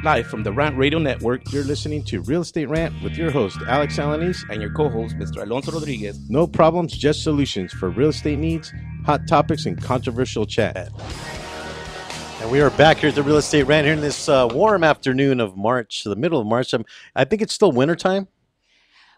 Live from the Rant Radio Network, you're listening to Real Estate Rant with your host, Alex Alanis, and your co-host, Mr. Alonso Rodriguez. No problems, just solutions for real estate needs, hot topics, and controversial chat. And we are back here at the Real Estate Rant here in this warm afternoon of March, the middle of March. I think it's still wintertime,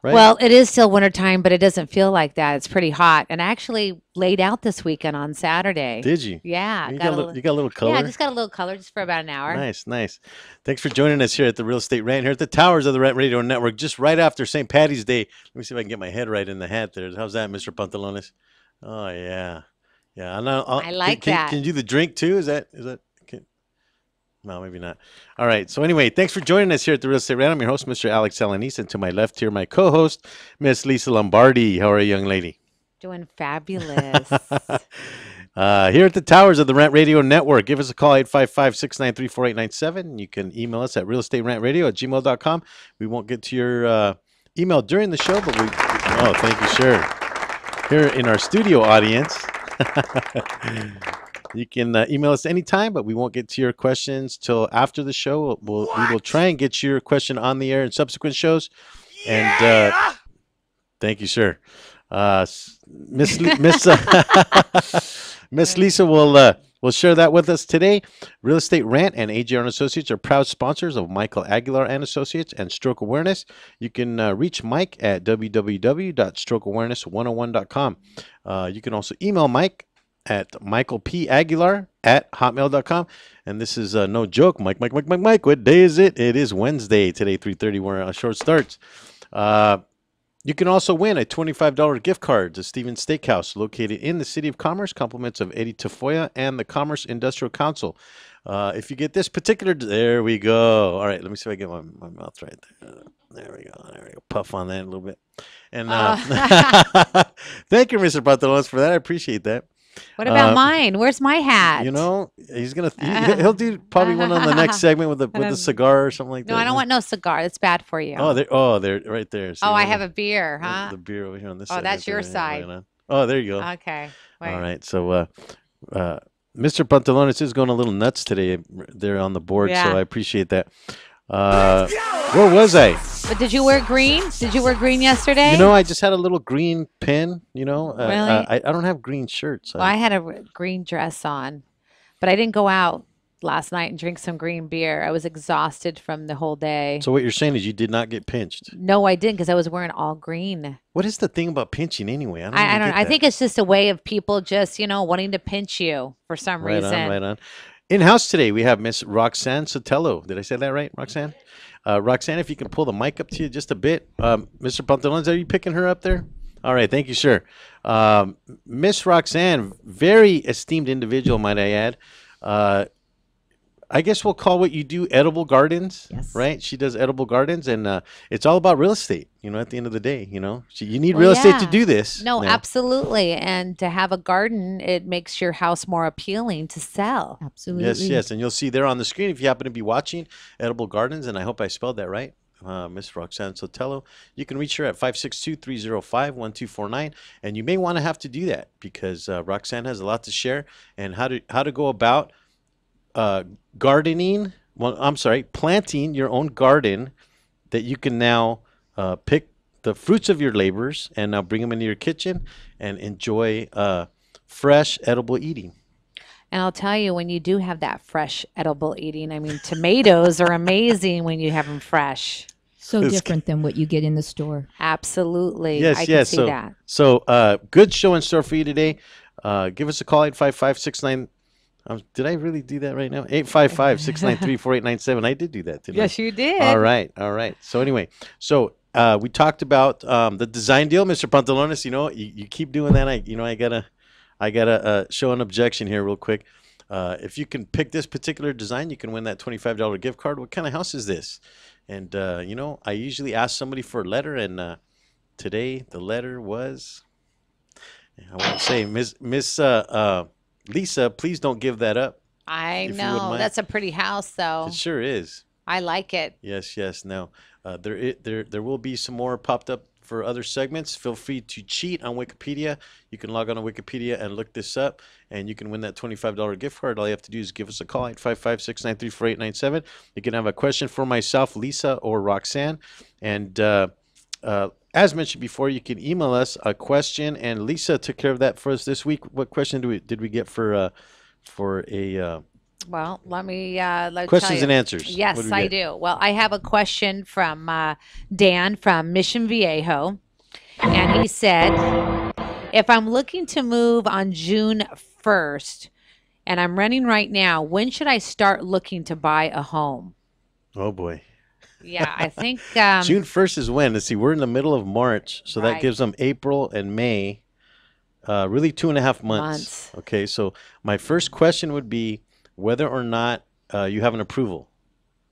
right? Well, it is still wintertime, but it doesn't feel like that. It's pretty hot. And I actually laid out this weekend on Saturday. Did you? Yeah. You got a little color? Yeah, I just got a little color just for about an hour. Nice, nice. Thanks for joining us here at the Real Estate Rant here at the towers of the Rant Radio Network, just right after St. Patty's Day. Let me see if I can get my head right in the hat there. How's that, Mr. Pantalones? Oh, yeah. Yeah. I like that. Can you do the drink too? Is that? No, maybe not. All right. So anyway, thanks for joining us here at the Real Estate Rant. I'm your host, Mr. Alex Alanis, and to my left here, my co-host, Miss Lisa Lombardi. How are you, young lady? Doing fabulous. Here at the towers of the Rant Radio Network, give us a call, 855-693-4897. You can email us at realestaterantradio@gmail.com. We won't get to your email during the show, but thank you, sure. Here in our studio audience, you can email us anytime, but we won't get to your questions till after the show. We will try and get your question on the air in subsequent shows. And thank you, sir. Miss Lisa will share that with us today. Real Estate Rant and AJR & Associates are proud sponsors of Michael Aguilar & Associates and Stroke Awareness. You can reach Mike at www.strokeawareness101.com. You can also email Mike at michaelpaguilar@hotmail.com. And this is no joke. Mike, what day is it? It is Wednesday today, 3:30. We're on short starts. You can also win a $25 gift card to Stevens Steakhouse, located in the City of Commerce, compliments of Eddie Tafoya and the Commerce Industrial Council. If you get this particular, there we go. All right, let me see if I get my mouth right there. There we go. Puff on that a little bit. And thank you, Mr. Pantalones, for that. I appreciate that. What about mine? Where's my hat? You know, he'll do probably one on the next segment with a cigar or something like that. No, I don't want no cigar. That's bad for you. They're right there. See, I have a beer, huh? The beer over here on this side. Oh, that's your side. Oh, there you go. Okay. Wait. All right. So, Mr. Pantalones is going a little nuts today there on the board, so I appreciate that. Where was I? But did you wear green? Did you wear green yesterday? You know, I just had a little green pin, you know. Really? I don't have green shirts. Well, I had a green dress on, but I didn't go out last night and drink some green beer. I was exhausted from the whole day. So what you're saying is you did not get pinched? No, I didn't, because I was wearing all green. What is the thing about pinching anyway? I don't know. I think it's just a way of people just, wanting to pinch you for some reason. Right on. In-house today, we have Miss Roxanne Sotelo. Did I say that right, Roxanne? Roxanne, if you can pull the mic up to you just a bit. Mr. Pantalones, are you picking her up there? All right, thank you, sir. Miss Roxanne, very esteemed individual, might I add. I guess we'll call what you do edible gardens, yes. Right? She does edible gardens, and it's all about real estate, at the end of the day, you need real estate to do this. No, absolutely. And to have a garden, it makes your house more appealing to sell. Absolutely. Yes. And you'll see there on the screen, if you happen to be watching edible gardens, and I hope I spelled that right, Miss Roxanne Sotelo, you can reach her at 562-305-1249. And you may want to have to do that because Roxanne has a lot to share and how to go about planting your own garden that you can now pick the fruits of your labors and now bring them into your kitchen and enjoy fresh edible eating. And I'll tell you, when you do have that fresh edible eating, I mean, tomatoes are amazing when you have them fresh. So different than what you get in the store. Absolutely. Yes. I can see that. So good show in store for you today. Give us a call, 855-69. Did I really do that right now? 855-693-4897. I did do that today. Yes, you did. All right. So anyway, we talked about the design deal, Mr. Pantalones. You keep doing that. I gotta show an objection here real quick. If you can pick this particular design, you can win that $25 gift card. What kind of house is this? And I usually ask somebody for a letter, and today the letter was, I won't say, Miss Lisa, please don't give that up. I know. That's a pretty house, though. It sure is. I like it. Yes. Now, there will be some more popped up for other segments, feel free to cheat on Wikipedia. You can log on to Wikipedia and look this up, and you can win that $25 gift card. All you have to do is give us a call, 855-693-4897. You can have a question for myself, Lisa, or Roxanne. And as mentioned before, you can email us a question, and Lisa took care of that for us this week. What question did we get for a Well, let me questions tell and you. answers? What Yes, do we I get? do. Well, I have a question from Dan from Mission Viejo, and he said, if I'm looking to move on June 1st and I'm renting right now, when should I start looking to buy a home? Oh boy. Yeah, I think June 1st is when? Let's see, we're in the middle of March, so that Right. gives them April and May, really 2.5 months. Okay, so my first question would be whether or not you have an approval,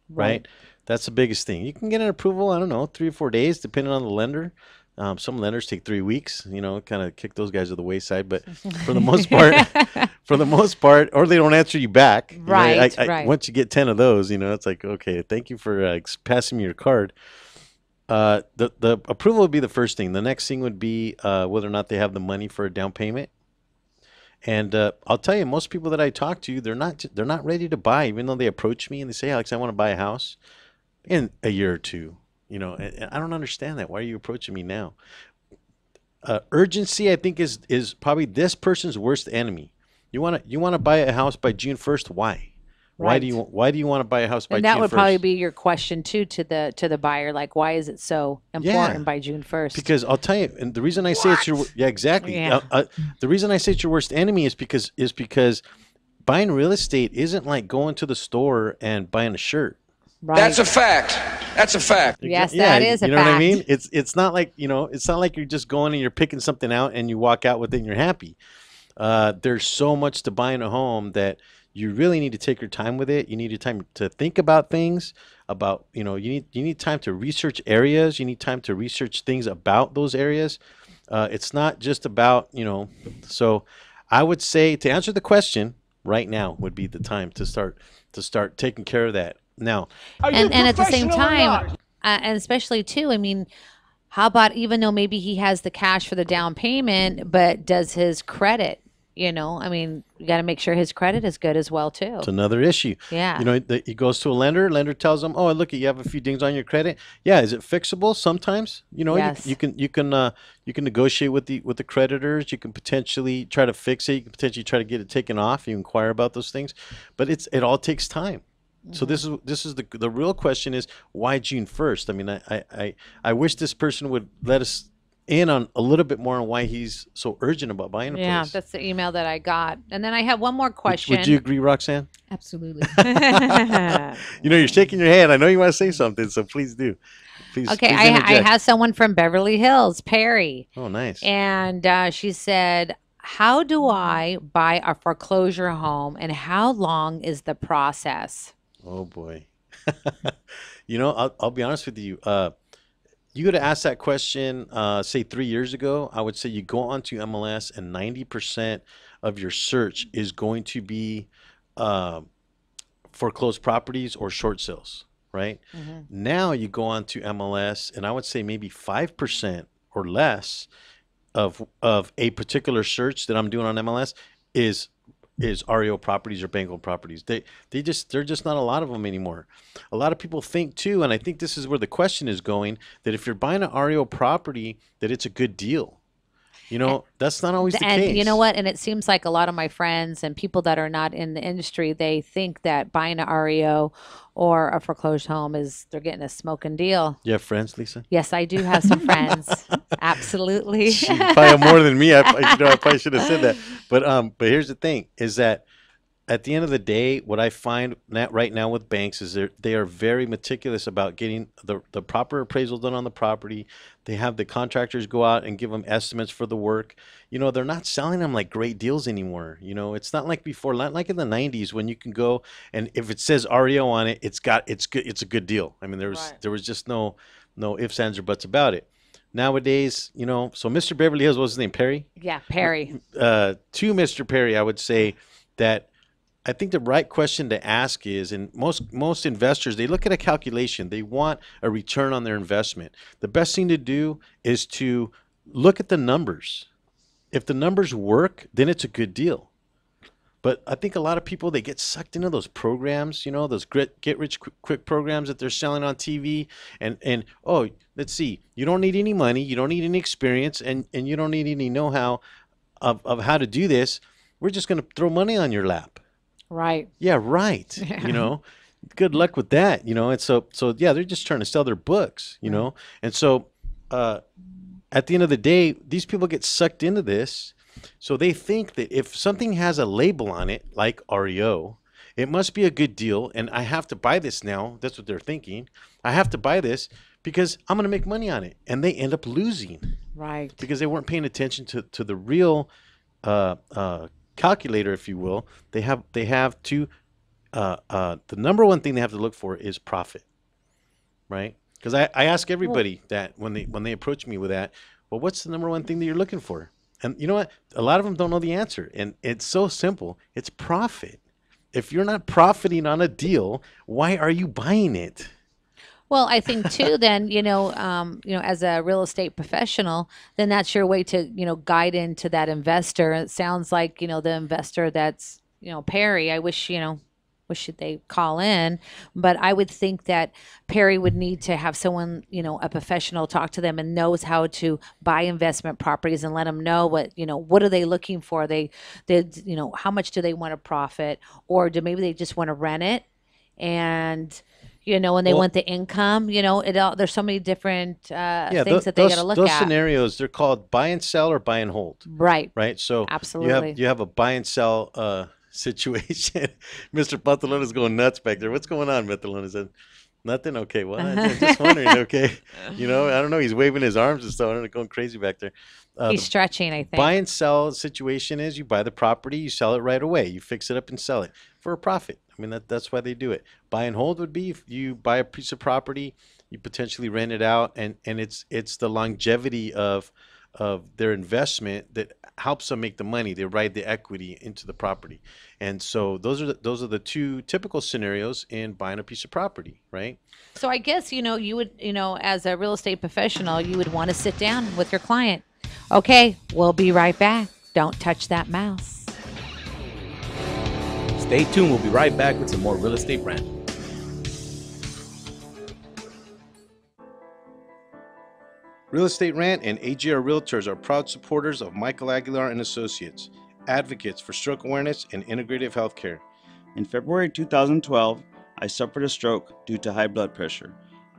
right? That's the biggest thing. You can get an approval, I don't know, 3 or 4 days, depending on the lender. Some lenders take 3 weeks, kind of kick those guys to the wayside. But for the most part, or they don't answer you back. Right, right. Once you get 10 of those, it's like, okay, thank you for passing me your card. The approval would be the first thing. The next thing would be whether or not they have the money for a down payment. And I'll tell you, most people that I talk to, they're not ready to buy, even though they approach me and they say, Alex, I want to buy a house in a year or two. And I don't understand that. Why are you approaching me now? Urgency, I think, is probably this person's worst enemy. You want to buy a house by June 1st. Why? Why do you want to buy a house by June 1st? And that would probably be your question too to the buyer, like why is it so important by June 1st? Because I'll tell you, and the reason I say it's your exactly. Yeah. The reason I say it's your worst enemy is because buying real estate isn't like going to the store and buying a shirt. Right. That's a fact. That's a fact. Yes, that is a fact. You know what I mean? It's not like it's not like you're just going and you're picking something out and you walk out with it and you're happy. There's so much to buying a home that you really need to take your time with it. You need time to think about things. You need time to research areas. You need time to research things about those areas. It's not just about So, I would say to answer the question, right now would be the time to start taking care of that. Now, and at the same time, and especially too, I mean, how about even though maybe he has the cash for the down payment, but does his credit? I mean, you got to make sure his credit is good as well too. it's another issue. Yeah. He goes to a lender tells him, oh, look, you have a few dings on your credit. Yeah, is it fixable? Sometimes, Yes. you can negotiate with the creditors. You can potentially try to fix it. You can potentially try to get it taken off. You inquire about those things, but it all takes time. So this is the real question is why June 1st? I mean, I wish this person would let us in on a little bit more on why he's so urgent about buying a place. Yeah, that's the email that I got. And then I have one more question. Would you agree, Roxanne? Absolutely. You're shaking your head. I know you want to say something, so please do. Please. Okay, please I interject. have someone from Beverly Hills, Perry. Oh, nice. And she said, how do I buy a foreclosure home and how long is the process? Oh boy. I'll be honest with you. You could have asked that question, say 3 years ago. I would say you go onto MLS and 90% of your search is going to be foreclosed properties or short sales, right? Mm-hmm. Now you go onto MLS and I would say maybe 5% or less of a particular search that I'm doing on MLS is REO properties or bank-owned properties. They're just not a lot of them anymore. A lot of people think too, and I think this is where the question is going, that if you're buying an REO property, that it's a good deal. That's not always the case. And you know what? And it seems like a lot of my friends and people that are not in the industry, they think that buying an REO or a foreclosed home they're getting a smoking deal. You have friends, Lisa? Yes, I do have some friends. Absolutely. You probably have more than me. I probably should have said that. But here's the thing: is that at the end of the day, what I find right now with banks is they are very meticulous about getting the proper appraisal done on the property. They have the contractors go out and give them estimates for the work. They're not selling them like great deals anymore. It's not like before, not like in the 90s when you can go and if it says REO on it, it's good. It's a good deal. I mean, there was just no ifs, ands, or buts about it. Nowadays, so Mr. Beverly Hills, what's his name? Perry? Yeah, Perry. To Mr. Perry, I would say that I think the right question to ask is, and most investors, they look at a calculation. They want a return on their investment. The best thing to do is to look at the numbers. If the numbers work, then it's a good deal. But I think a lot of people, they get sucked into those programs, you know, those get rich quick programs that they're selling on TV. And oh, let's see, you don't need any money, you don't need any experience, and you don't need any know-how of how to do this. We're just going to throw money on your lap. Right. Yeah, right. You know, good luck with that, you know. And so yeah, they're just trying to sell their books, you know. And so at the end of the day, these people get sucked into this. So they think that if something has a label on it, like REO, it must be a good deal, and I have to buy this now. That's what they're thinking. I have to buy this because I'm going to make money on it. And they end up losing. Right. Because they weren't paying attention to the real calculator, if you will. They have to, the number one thing they have to look for is profit, right? Because I ask everybody that when they approach me with that, well, what's the number one thing that you're looking for? And you know what? A lot of them don't know the answer. And it's so simple. It's profit. If you're not profiting on a deal, why are you buying it? Well, I think too, then, as a real estate professional, then that's your way to, guide into that investor. It sounds like, the investor that's, Perry, I wish they call in, but I would think that Perry would need to have someone, a professional talk to them and knows how to buy investment properties and let them know what are they looking for? They how much do they want to profit, or maybe they just want to rent it, and and they want the income, there's so many different things that they got to look at. Those scenarios, they're called buy and sell or buy and hold. Right. Right. So absolutely, you have a buy and sell situation. Mr. Pantalon is going nuts back there. What's going on, Pantalon? Is that nothing? Okay. Well, I'm just wondering. Okay. I don't know. He's waving his arms and stuff. I don't know, going crazy back there. He's stretching, I think. Buy and sell situation is you buy the property, you sell it right away. You fix it up and sell it for a profit. I mean, that's why they do it. Buy and hold would be if you buy a piece of property, you potentially rent it out, and it's the longevity of their investment that helps them make the money. They ride the equity into the property. And so those are the two typical scenarios in buying a piece of property, right? So I guess, you would, as a real estate professional, you would want to sit down with your client. Okay, we'll be right back. Don't touch that mouse. Stay tuned. We'll be right back with some more Real Estate Rant. Real Estate Rant and AGR Realtors are proud supporters of Michael Aguilar and Associates, advocates for stroke awareness and integrative healthcare. In February 2012, I suffered a stroke due to high blood pressure.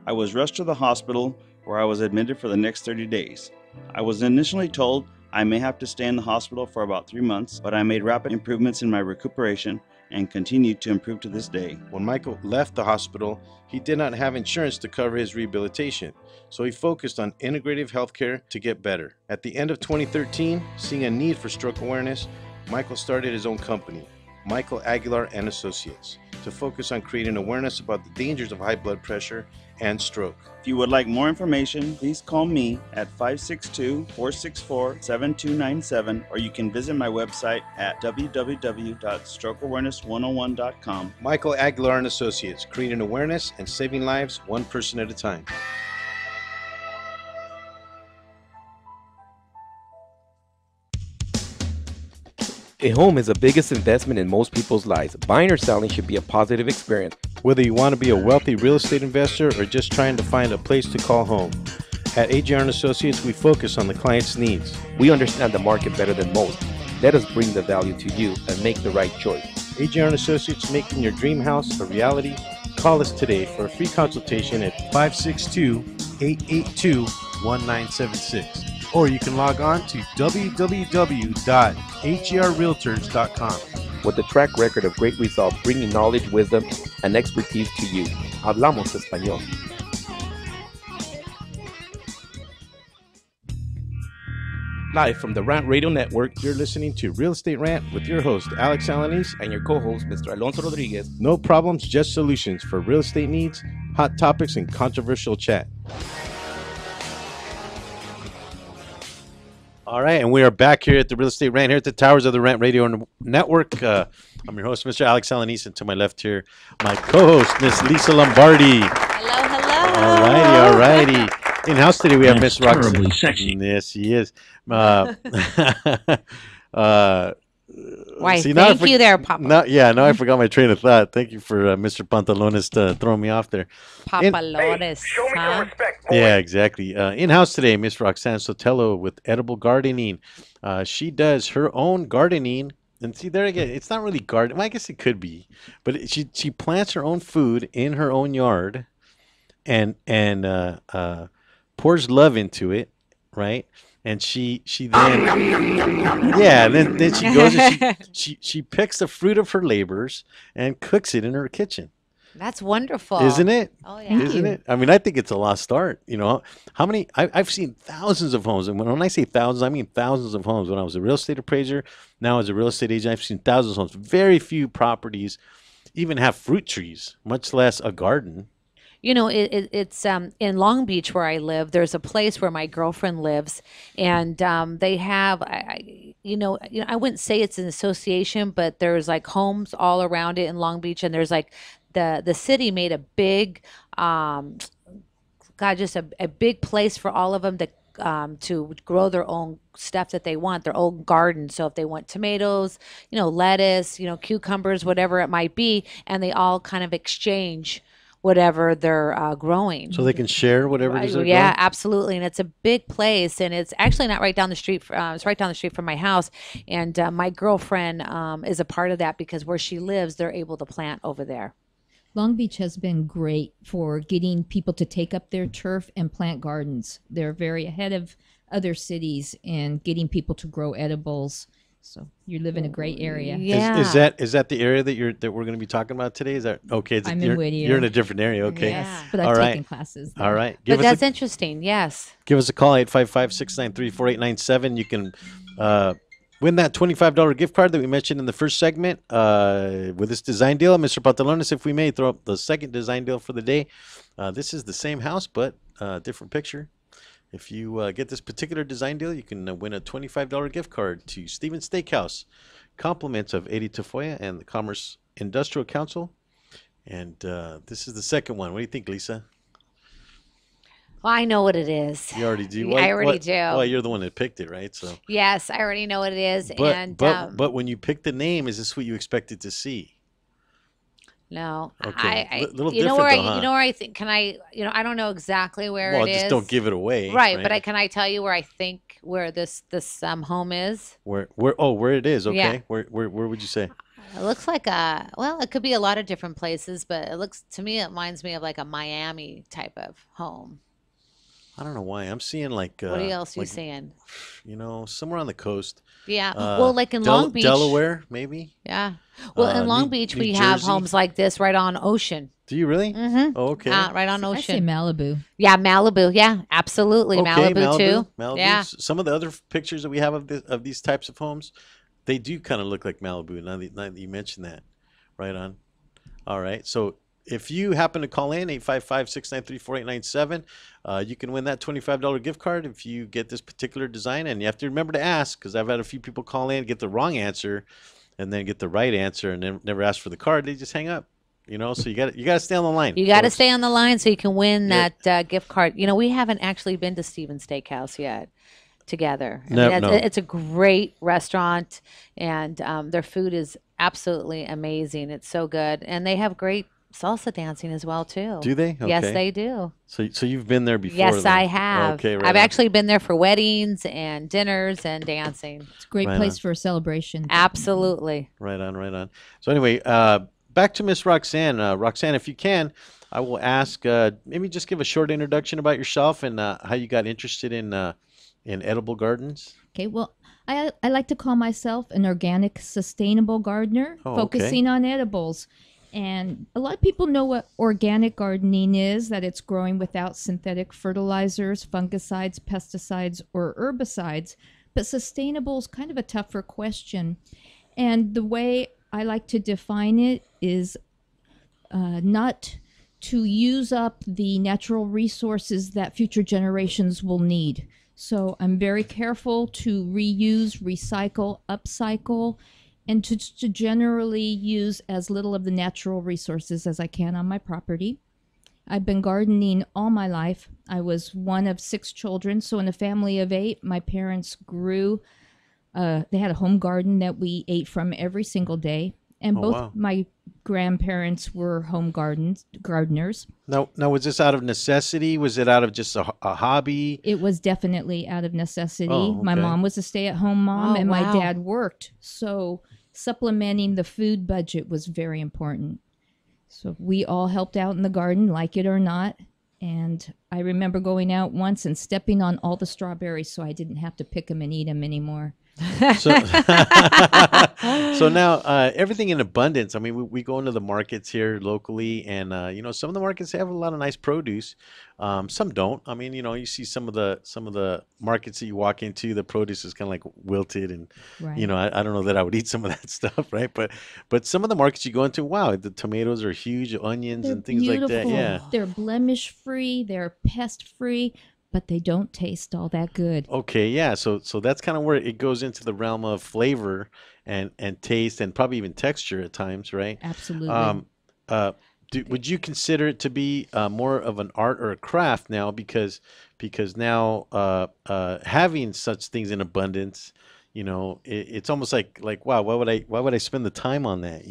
I was rushed to the hospital where I was admitted for the next 30 days. I was initially told I may have to stay in the hospital for about 3 months, but I made rapid improvements in my recuperation and continued to improve to this day. When Michael left the hospital, he did not have insurance to cover his rehabilitation, so he focused on integrative healthcare to get better. At the end of 2013, seeing a need for stroke awareness, Michael started his own company, Michael Aguilar and Associates, to focus on creating awareness about the dangers of high blood pressure and stroke. If you would like more information, please call me at 562-464-7297, or you can visit my website at www.strokeawareness101.com. Michael Aguilar and Associates, creating awareness and saving lives one person at a time. A home is the biggest investment in most people's lives. Buying or selling should be a positive experience. Whether you want to be a wealthy real estate investor or just trying to find a place to call home. At AGR & Associates, we focus on the client's needs. We understand the market better than most. Let us bring the value to you and make the right choice. AGR & Associates, making your dream house a reality. Call us today for a free consultation at 562-882-1976. Or you can log on to www.agrrealtors.com. With a track record of great results, bringing knowledge, wisdom, and expertise to you. Hablamos español. Live from the Rant Radio Network, you're listening to Real Estate Rant with your host, Alex Alanis, and your co-host, Mr. Alonso Rodriguez. No problems, just solutions for real estate needs, hot topics, and controversial chat. All right, and we are back here at the Real Estate Rant, here at the Towers of the Rant Radio Network. I'm your host, Mr. Alex Alanis, and to my left here, my co-host, Miss Lisa Lombardi. Hello. All righty. In house today, we have Miss Roxanne. Terribly sexy. Yes, she is. Why, see, now thank you there, Papa. Now I forgot my train of thought. Thank you for Mr. Pantalones throwing me off there. Papalones, huh? Yeah, exactly. In-house today, Miss Roxanne Sotelo with Edible Gardening. She does her own gardening. And see, there again, it's not really garden. Well, I guess it could be. But she plants her own food in her own yard and pours love into it, right? And she then then she goes and she picks the fruit of her labors and cooks it in her kitchen. That's wonderful, Isn't it? Oh yeah, Isn't it? I mean, I think it's a lost start. You know, how many? I've seen thousands of homes, and when I say thousands, I mean thousands of homes. When I was a real estate appraiser, now as a real estate agent, I've seen thousands of homes. Very few properties even have fruit trees, much less a garden. You know, it's in Long Beach where I live. There's a place where my girlfriend lives, and they have, I wouldn't say it's an association, but there's like homes all around it in Long Beach, and there's like the city made a big, just a big place for all of them to grow their own stuff that they want, their own garden. So if they want tomatoes, lettuce, cucumbers, whatever it might be, and they all kind of exchange whatever they're growing. So they can share whatever it is they're Yeah, growing? absolutely. And it's a big place, and it's actually not right down the street. It's right down the street from my house. And my girlfriend is a part of that because where she lives, they're able to plant over there. Long Beach has been great for getting people to take up their turf and plant gardens. They're very ahead of other cities in getting people to grow edibles. So you live in a great area. Yeah. Is that the area that we're going to be talking about today? Is that okay? I'm in Whittier. You're in a different area. Okay. Yeah. But I've taken classes there. All right. But that's interesting. Yes. Give us a call, 855-693-4897. You can win that $25 gift card that we mentioned in the first segment with this design deal. Mr. Pantalones, if we may, throw up the second design deal for the day. This is the same house, but different picture. If you get this particular design deal, you can win a $25 gift card to Stevens Steakhouse, compliments of 80 Tafoya and the Commerce Industrial Council. And this is the second one. What do you think, Lisa? Well, I know what it is. You already do? I already do. Well, you're the one that picked it, right? So. Yes, I already know what it is. But when you pick the name, is this what you expected to see? No. Okay. Little you know where different though, huh? you know where I think I don't know exactly where Well, it is. just don't give it away. Right, but can I tell you where I think where this home is? Where it is, okay. Yeah. Where would you say? It looks like it could be a lot of different places, but it reminds me of like a Miami type of home. I don't know why. I'm seeing like What else are you seeing? Somewhere on the coast. Yeah. Well, like in Long Beach. Delaware, maybe? Yeah. Well, in Long Beach, we have homes like this right on ocean. Do you really? Mm-hmm. Oh, okay. Right on I say ocean. Malibu. Yeah, Malibu. Yeah, absolutely. Okay, Malibu too. Malibu. Yeah. Some of the other pictures that we have of these types of homes, they do kind of look like Malibu. Now that you mention that. Right on. All right. So if you happen to call in, 855-693-4897, you can win that $25 gift card if you get this particular design. And you have to remember to ask, because I've had a few people call in, get the wrong answer, and then get the right answer and then never ask for the card. They just hang up. So you got to stay on the line. You got to stay on the line so you can win that gift card. We haven't actually been to Stevens Steakhouse yet together. No. It's a great restaurant, and their food is absolutely amazing. It's so good, and they have great salsa dancing as well too. Do they? Okay. Yes, they do. So you've been there before? Yes, then. I have. Okay, right I've on. actually been there for weddings and dinners and dancing. It's a great Right place on. for a celebration. Absolutely. Right on. So anyway, back to Miss Roxanne. Roxanne, if you can, I will ask, maybe just give a short introduction about yourself and how you got interested in edible gardens. Okay, well, I like to call myself an organic, sustainable gardener, Oh, okay. focusing on edibles. And a lot of people know what organic gardening is, that it's growing without synthetic fertilizers, fungicides, pesticides, or herbicides. But sustainable is kind of a tougher question. And the way I like to define it is not to use up the natural resources that future generations will need. So I'm very careful to reuse, recycle, upcycle, and to generally use as little of the natural resources as I can on my property. I've been gardening all my life. I was one of 6 children, so in a family of 8, my parents grew. They had a home garden that we ate from every single day, and Oh, both wow. my grandparents were home gardeners. Now, was this out of necessity? Was it out of just a hobby? It was definitely out of necessity. Oh, My okay. mom was a stay-at-home mom, Oh, and my wow. dad worked, so supplementing the food budget was very important. So we all helped out in the garden, like it or not. And I remember going out once and stepping on all the strawberries so I didn't have to pick them and eat them anymore. So, so now everything in abundance. I mean, we go into the markets here locally, and some of the markets have a lot of nice produce. Some don't. I mean, you see some of the markets that you walk into, the produce is kind of like wilted, and Right. I don't know that I would eat some of that stuff, right? But some of the markets you go into, wow, the tomatoes are huge, onions They're and things like that. beautiful. Yeah. They're blemish free, they're pest free, but they don't taste all that good. Okay, yeah. So that's kind of where it goes into the realm of flavor and taste and probably even texture at times, right? Absolutely. Um, uh, would you consider it to be more of an art or a craft now because now having such things in abundance, it's almost like wow, why would I spend the time on that,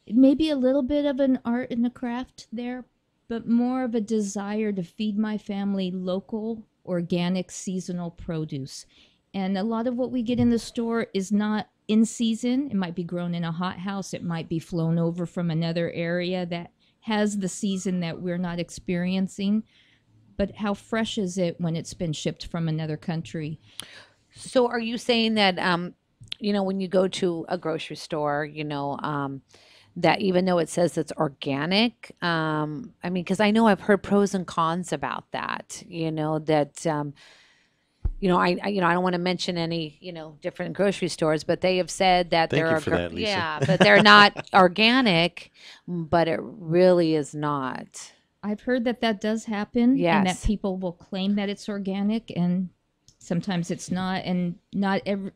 Maybe a little bit of an art and a craft there, but more of a desire to feed my family local, organic, seasonal produce. And a lot of what we get in the store is not in season. It might be grown in a hothouse. It might be flown over from another area that has the season that we're not experiencing. But how fresh is it when it's been shipped from another country? So are you saying that when you go to a grocery store, that even though it says it's organic, I mean, because I know I've heard pros and cons about that, I don't want to mention any, different grocery stores, but they have said that Thank they're you for that, Lisa. yeah, but they're not organic, but it really is not. I've heard that does happen, and that Yes. people will claim that it's organic, and sometimes it's not. And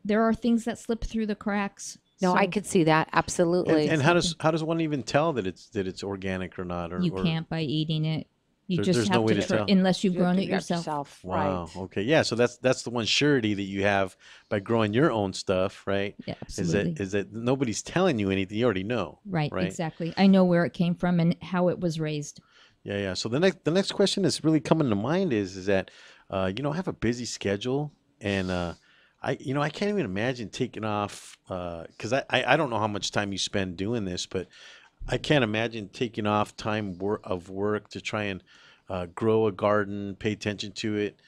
there are things that slip through the cracks. No, I So could see that absolutely. And how does one even tell that it's organic or not? you or can't by eating it. You There's just no have way to, to tell. unless you've You have grown to it get yourself. Wow. Right. Okay. Yeah. So that's the one surety that you have by growing your own stuff, right? Yeah, Is absolutely. that nobody's telling you anything. You already know. Right, Right. exactly. I know where it came from and how it was raised. Yeah. Yeah. So the next question that's really coming to mind is that I have a busy schedule, and I can't even imagine taking off because I don't know how much time you spend doing this, but I can't imagine taking off time of work to try and grow a garden, pay attention to it.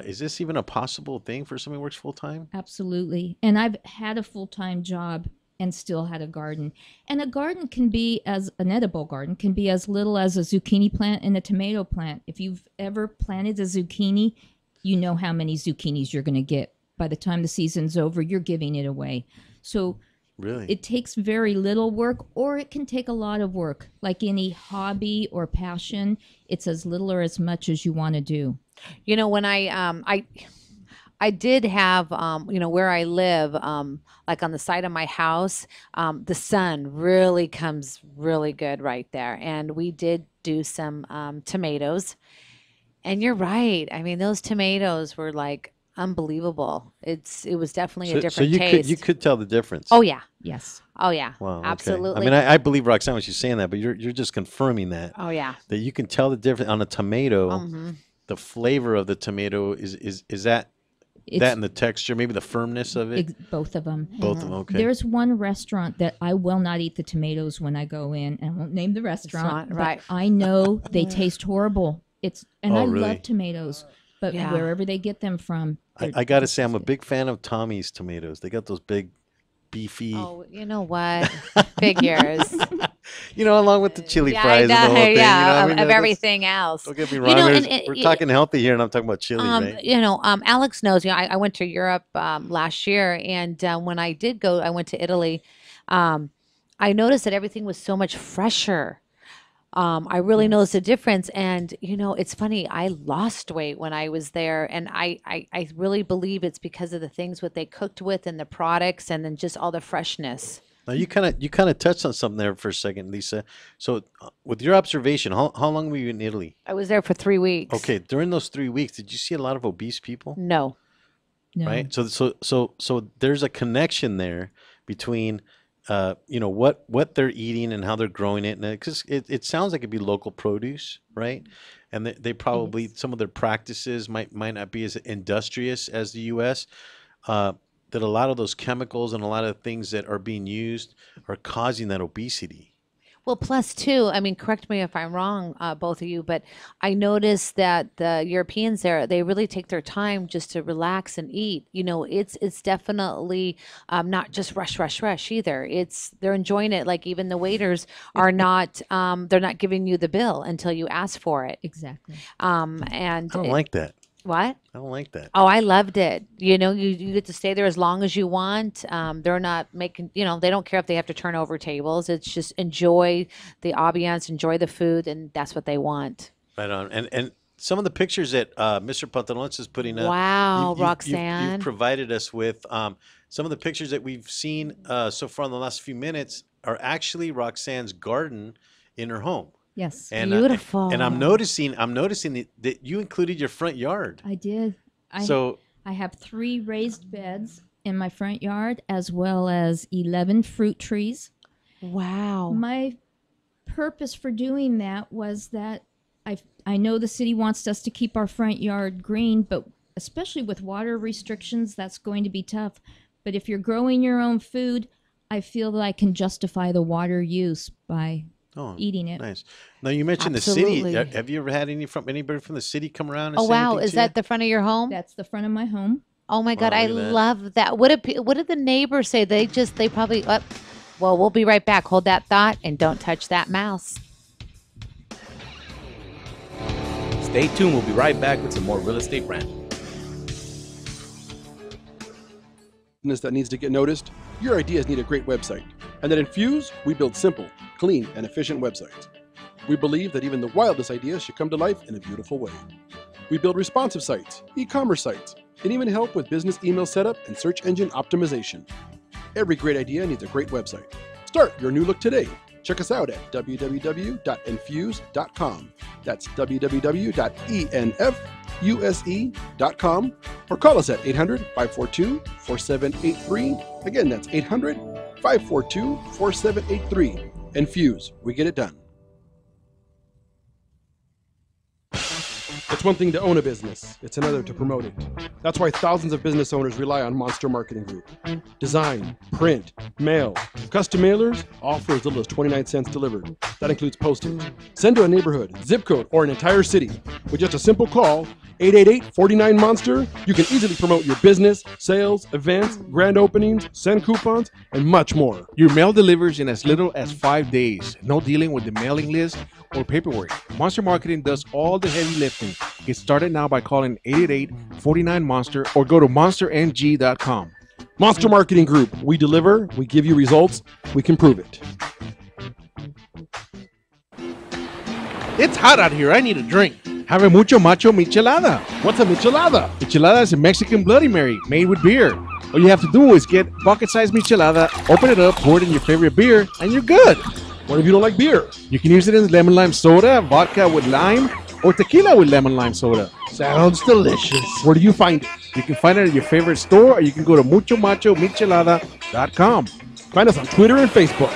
Is this even a possible thing for somebody who works full time? Absolutely. And I've had a full-time job and still had a garden. And a garden can be an edible garden can be as little as a zucchini plant and a tomato plant. If you've ever planted a zucchini, you know how many zucchinis you're going to get. By the time the season's over, you're giving it away. So Really? it takes very little work, or it can take a lot of work. Like any hobby or passion, it's as little or as much as you want to do. When I did have where I live, like on the side of my house, the sun really comes really good right there, and we did do some tomatoes. And you're right. I mean, those tomatoes were like unbelievable. It was definitely a So different you taste. you could tell the difference. Oh yeah. Yes. Oh yeah. Wow. Okay. Absolutely. I mean, I believe Roxanne when she's saying that, but you're just confirming that Oh yeah. you can tell the difference on a tomato. Mhm. The flavor of the tomato is that It's and the texture, maybe the firmness of it. both of them. Both of them. Okay. There's one restaurant that I will not eat the tomatoes when I go in, and I won't name the restaurant. Restaurant, but right. I know they taste horrible. Oh, I really? love tomatoes, but Yeah. wherever they get them from, I got to say, I'm a big fan of Tommy's tomatoes. They got those big, beefy, Oh, you know what? Figures. along with the chili Yeah, fries and the whole thing. yeah, I mean, of that's- everything else. Don't get me You wrong. know, we're talking healthy here, and I'm talking about chili, right? Alex knows. I went to Europe last year, and when I did go, I went to Italy. I noticed that everything was so much fresher. I really noticed a difference. And, it's funny, I lost weight when I was there. And I really believe it's because of the things what they cooked with and the products and then just all the freshness. Now you kind of touched on something there for a second, Lisa. So with your observation, how long were you in Italy? I was there for 3 weeks. Okay, during those 3 weeks, did you see a lot of obese people? No. No. Right. So there's a connection there between what they're eating and how they're growing it, and because it sounds like it'd be local produce, right? And they probably some of their practices might not be as industrious as the U.S. That a lot of those chemicals and a lot of things that are being used are causing that obesity. Well, plus too, I mean, correct me if I'm wrong, both of you, but I noticed that the Europeans there, they really take their time just to relax and eat. It's definitely not just rush, rush, rush either. They're enjoying it. Like even the waiters are not, they're not giving you the bill until you ask for it. Exactly. And I don't like that. what? I don't like that. Oh, I loved it. You get to stay there as long as you want. They're not making, they don't care if they have to turn over tables. It's just enjoy the ambiance, enjoy the food, and that's what they want. Right on. And some of the pictures that Mr. Pantalones is putting up. Wow, You've Roxanne. provided us with some of the pictures that we've seen so far in the last few minutes are actually Roxanne's garden in her home. Yes. And, Beautiful. and I'm noticing that you included your front yard. I did. I have 3 raised beds in my front yard as well as 11 fruit trees. Wow. My purpose for doing that was that I know the city wants us to keep our front yard green, but especially with water restrictions, that's going to be tough. But if you're growing your own food, I feel that I can justify the water use by eating it. Nice. Now you mentioned Absolutely. the city. Have you ever had anybody from the city come around? And Oh, say wow. anything Is to that you? the front of your home? That's the front of my home. Oh, my God. Wow, I look at that. love that. What did the neighbors say? They probably, well, we'll be right back. Hold that thought and don't touch that mouse. Stay tuned. We'll be right back with some more Real Estate Rant. Business that needs to get noticed, your ideas need a great website. And at Infuse, we build simple, clean, and efficient websites. We believe that even the wildest ideas should come to life in a beautiful way. We build responsive sites, e-commerce sites, and even help with business email setup and search engine optimization. Every great idea needs a great website. Start your new look today. Check us out at www.infuse.com. That's www.enfuse.com, or call us at 800-542-4783. Again, that's 800-542-4783. Infuse, we get it done. It's one thing to own a business, it's another to promote it. That's why thousands of business owners rely on Monster Marketing Group. Design, print, mail, custom mailers, all for as little as 29 cents delivered. That includes postage. Send to a neighborhood, zip code, or an entire city. With just a simple call, 888-49-MONSTER, you can easily promote your business, sales, events, grand openings, send coupons, and much more. Your mail delivers in as little as 5 days. No dealing with the mailing list or paperwork. Monster Marketing does all the heavy lifting. Get started now by calling 888-49-MONSTER or go to monsterng.com. Monster Marketing Group. We deliver, we give you results, we can prove it. It's hot out here. I need a drink. Have a mucho macho michelada. What's a michelada? Michelada is a Mexican Bloody Mary made with beer. All you have to do is get bucket-sized michelada, open it up, pour it in your favorite beer, and you're good. What if you don't like beer? You can use it in lemon lime soda, vodka with lime, or tequila with lemon lime soda. Sounds delicious. Where do you find it? You can find it at your favorite store, or you can go to muchomachomichelada.com. Find us on Twitter and Facebook.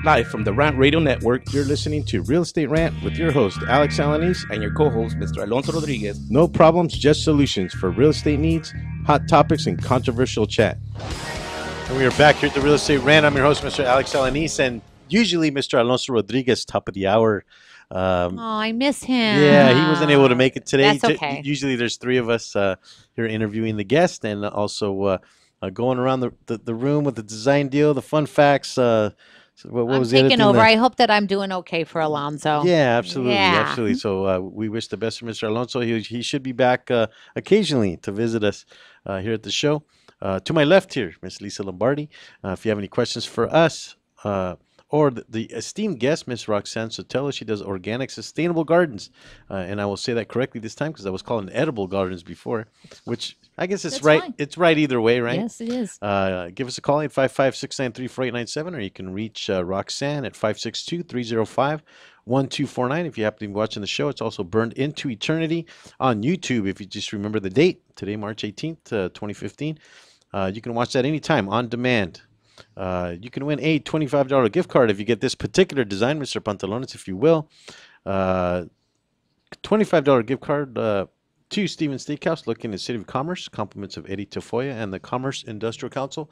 Live from the Rant Radio Network, you're listening to Real Estate Rant with your host, Alex Alanis, and your co-host, Mr. Alonso Rodriguez. No problems, just solutions for real estate needs, hot topics, and controversial chat. And we are back here at the Real Estate Rant. I'm your host, Mr. Alex Alanis, and usually Mr. Alonso Rodriguez, top of the hour. Oh, I miss him. Yeah, he wasn't able to make it today. That's okay. Usually there's 3 of us here interviewing the guest and also going around the room with the design deal, the fun facts. What I'm was the other taking thing over. that- I hope that I'm doing okay for Alonzo. Yeah, absolutely, Yeah. absolutely. So we wish the best for Mr. Alonso. He should be back occasionally to visit us here at the show. To my left here, Miss Lisa Lombardi. If you have any questions for us, or the esteemed guest, Miss Roxanne Sotelo, she does organic, sustainable gardens, and I will say that correctly this time because I was calling edible gardens before, which I guess it's That's right. fine. It's right either way, right? Yes, it is. Give us a call 855-693-4897, or you can reach Roxanne at 562-305-1249. If you happen to be watching the show, it's also burned into eternity on YouTube. If you just remember the date, today, March 18th, 2015, you can watch that anytime on demand. You can win a $25 gift card if you get this particular design, Mr. Pantalones, if you will. $25 gift card to Stevens Steakhouse, located in the City of Commerce. Compliments of Eddie Tafoya and the Commerce Industrial Council.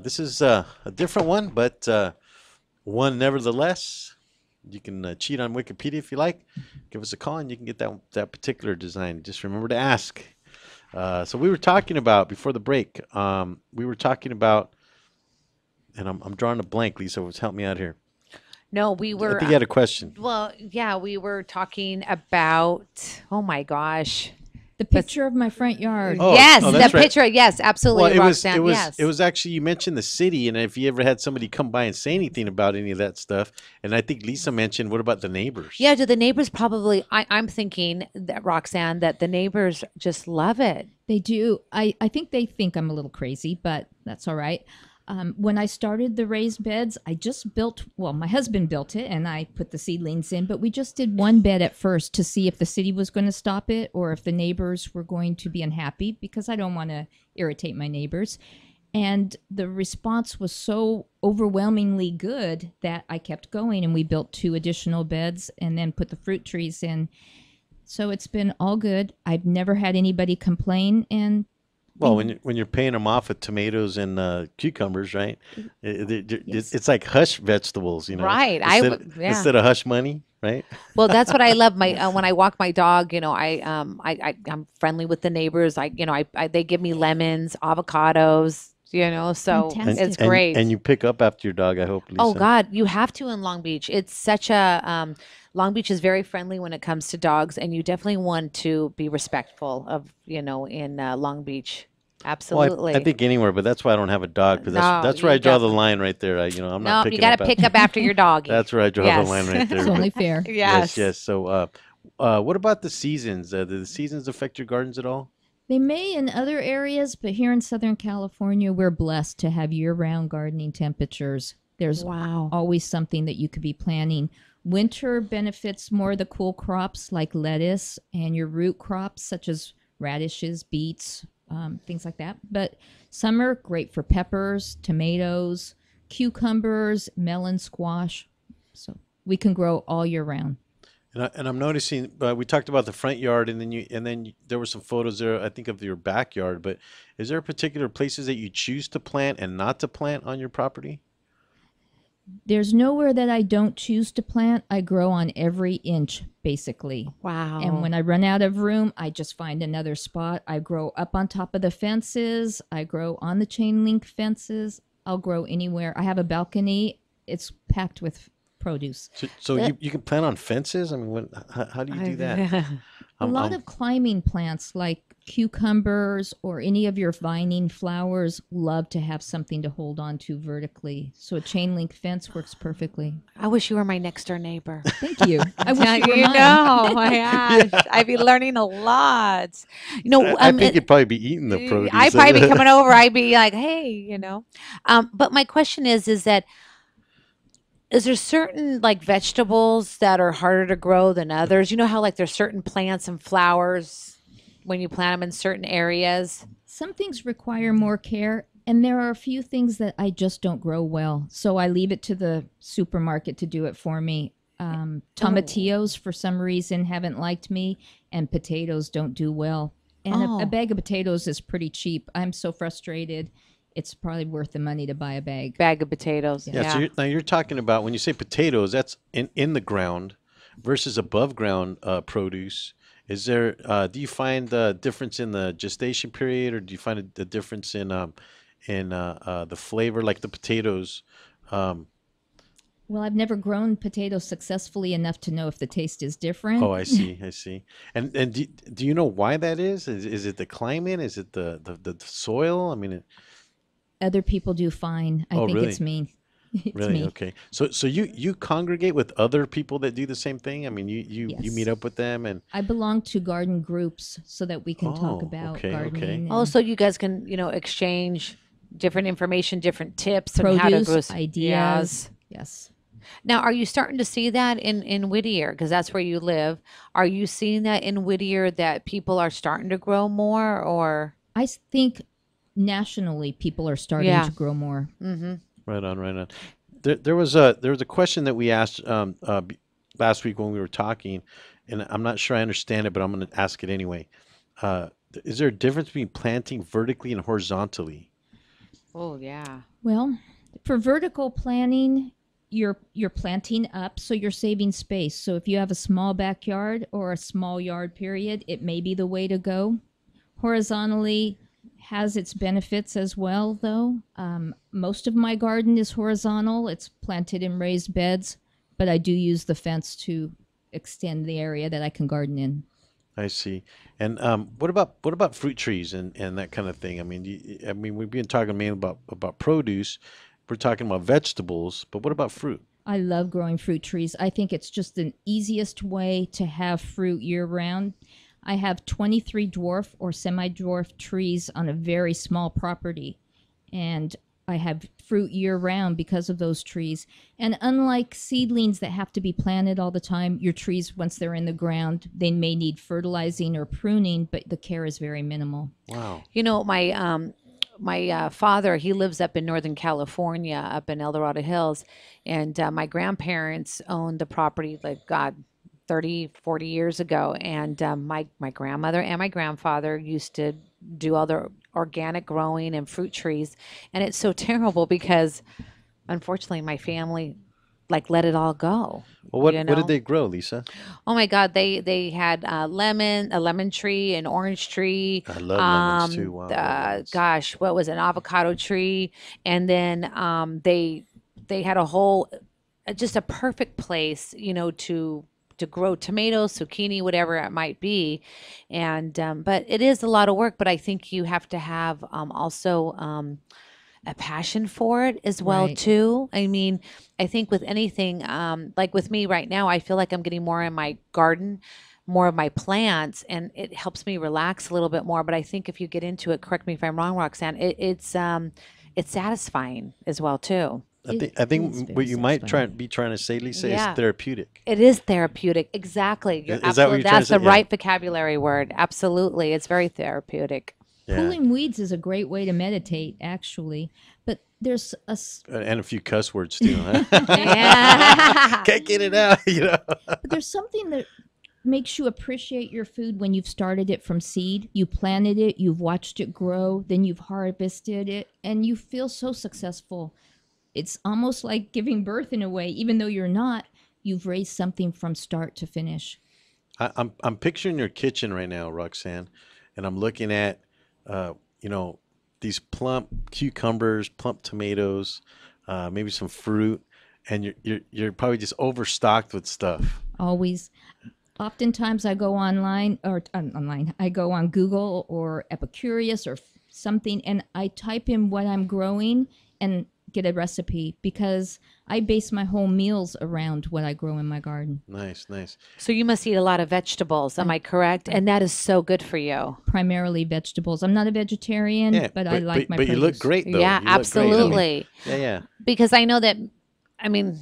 This is a different one, but one nevertheless. You can cheat on Wikipedia if you like. Give us a call and you can get that particular design. Just remember to ask. So we were talking about, before the break, we were talking about, and I'm drawing a blank, Lisa, help me out here. No, we were. I think you had a question. Well, yeah, we were talking about. Oh my gosh. The picture of my front yard. Oh, yes, oh, the that's right. picture. Yes, absolutely. Well, Roxanne, yes. it was actually, you mentioned the city, and if you ever had somebody come by and say anything about any of that stuff, and I think Lisa mentioned, what about the neighbors? Yeah, do the neighbors probably? I'm thinking that Roxanne, that the neighbors just love it. They do. I think they think I'm a little crazy, but that's all right. When I started the raised beds, I just built, well, my husband built it and I put the seedlings in, but we just did one bed at first to see if the city was going to stop it or if the neighbors were going to be unhappy, because I don't want to irritate my neighbors. And the response was so overwhelmingly good that I kept going, and we built 2 additional beds and then put the fruit trees in. So it's been all good. I've never had anybody complain, and well, when you're paying them off with tomatoes and cucumbers, right? Yes. It's like hush vegetables, you know. Right. Instead of hush money, right? Well, that's what I love. My when I walk my dog, I'm friendly with the neighbors. They give me lemons, avocados, so Fantastic. it's great. And you pick up after your dog, I hope, Lisa. Oh God, you have to in Long Beach. It's such a Long Beach is very friendly when it comes to dogs, and you definitely want to be respectful of in Long Beach. Absolutely. Well, I think anywhere, but that's why I don't have a dog, because that's where you I draw the definitely- line right there. I'm not No, picking you got up to pick up after your dog. That's where I draw Yes. the line right there. it's only fair. Yes. So, what about the seasons? Do the seasons affect your gardens at all? They may in other areas, but here in Southern California, we're blessed to have year-round gardening temperatures. There's Wow. always something that you could be planting. Winter benefits more the cool crops like lettuce and your root crops such as radishes, beets, things like that. But summer, great for peppers, tomatoes, cucumbers, melon, squash. So we can grow all year round. And I'm noticing, we talked about the front yard, and then there were some photos there, I think, of your backyard. But is there particular places that you choose to plant and not to plant on your property? There's nowhere that I don't choose to plant. I grow on every inch, basically. Wow. And when I run out of room, I just find another spot. I grow up on top of the fences. I grow on the chain link fences. I'll grow anywhere. I have a balcony. It's packed with produce. So you can plant on fences? I mean, how do you do that? A lot of climbing plants like cucumbers or any of your vining flowers love to have something to hold on to vertically. So a chain link fence works perfectly. I wish you were my next door neighbor. Thank you. I wish you were mine. my gosh, I'd be learning a lot. I think you'd probably be eating the produce. I'd probably be coming over. I'd be like, hey, But my question is that is there certain like vegetables that are harder to grow than others? You know how like there's certain plants and flowers when you plant them in certain areas? Some things require more care, and there are a few things that I just don't grow well. So I leave it to the supermarket to do it for me. Tomatillos, for some reason, haven't liked me, and potatoes don't do well. And a bag of potatoes is pretty cheap. I'm so frustrated. It's probably worth the money to buy a bag of potatoes. Yeah. So now you're talking about, when you say potatoes, that's in the ground versus above ground produce. Is there? Do you find a difference in the gestation period, or do you find a difference in the flavor, like the potatoes? Well, I've never grown potatoes successfully enough to know if the taste is different. Oh, I see. I see. And do you know why that is? Is it the climate? Is it the soil? I mean, Other people do fine. I oh, think really? it's me. It's Really? me. Okay. So you congregate with other people that do the same thing? I mean, you meet Yes. up with them and I belong to garden groups so that we can talk Oh, about okay, okay. gardening Oh, and so you guys can, exchange different information, different tips on how to produce grow ideas. Yes. Now, are you starting to see that in Whittier? Because that's where you live. Are you seeing that in Whittier that people are starting to grow more, or I think nationally people are starting Yeah. to grow more. right on, right on. There was a question that we asked last week when we were talking, and I'm not sure I understand it, but I'm going to ask it anyway. Is there a difference between planting vertically and horizontally? Oh yeah. Well, for vertical planting, you're planting up, so you're saving space. So if you have a small backyard or a small yard period, it may be the way to go. Horizontally has its benefits as well, though. Most of my garden is horizontal. It's planted in raised beds, but I do use the fence to extend the area that I can garden in. I see. And what about fruit trees and that kind of thing? I mean, we've been talking mainly about produce. We're talking about vegetables, but what about fruit? I love growing fruit trees. I think it's just the easiest way to have fruit year round. I have 23 dwarf or semi-dwarf trees on a very small property, and I have fruit year round because of those trees. And unlike seedlings that have to be planted all the time, your trees, once they're in the ground, they may need fertilizing or pruning, but the care is very minimal. Wow. My father, he lives up in Northern California, up in El Dorado Hills, and my grandparents owned the property, like, God, 30, 40 years ago. And my grandmother and my grandfather used to do all the organic growing and fruit trees. And it's so terrible because, unfortunately, my family, like, let it all go. Well, what you what know? did they grow, Lisa? Oh my God, they had a lemon tree, an orange tree. I love lemons too. Wow, I love lemons. Gosh, what was it, an avocado tree, and then they had a whole, just a perfect place, to grow tomatoes, zucchini, whatever it might be, and but it is a lot of work. But I think you have to have also a passion for it as well Right. too. I mean, I think with anything, like with me right now, I feel like I'm getting more in my garden, more of my plants, and it helps me relax a little bit more. But I think if you get into it, correct me if I'm wrong, Roxanne, it's satisfying as well too. I It think I is think very what you might satisfying. be trying to say, Lisa, Yeah. is therapeutic. It is therapeutic. Exactly. You're Is that what absolutely, you're trying to that's say? the Yeah. right vocabulary word. Absolutely. It's very therapeutic. Yeah. Pulling weeds is a great way to meditate, actually. But there's And a few cuss words too. Huh? Yeah. Can't get it out, but there's something that makes you appreciate your food when you've started it from seed. You planted it, you've watched it grow, then you've harvested it, and you feel so successful. It's almost like giving birth in a way, even though you're not. You've raised something from start to finish. I'm picturing your kitchen right now, Roxanne, and I'm looking at, uh, you know, these plump cucumbers, plump tomatoes, maybe some fruit, and you're probably just overstocked with stuff. Always. Oftentimes I go online online. I go on Google or Epicurious or something, and I type in what I'm growing and get a recipe because I base my whole meals around what I grow in my garden. Nice, nice. So you must eat a lot of vegetables. Am I correct? And that is so good for you. Primarily vegetables. I'm not a vegetarian, Yeah, but I like my but you look produce. great though. Yeah, You look great. I mean, absolutely. yeah. Because I know that, I mean,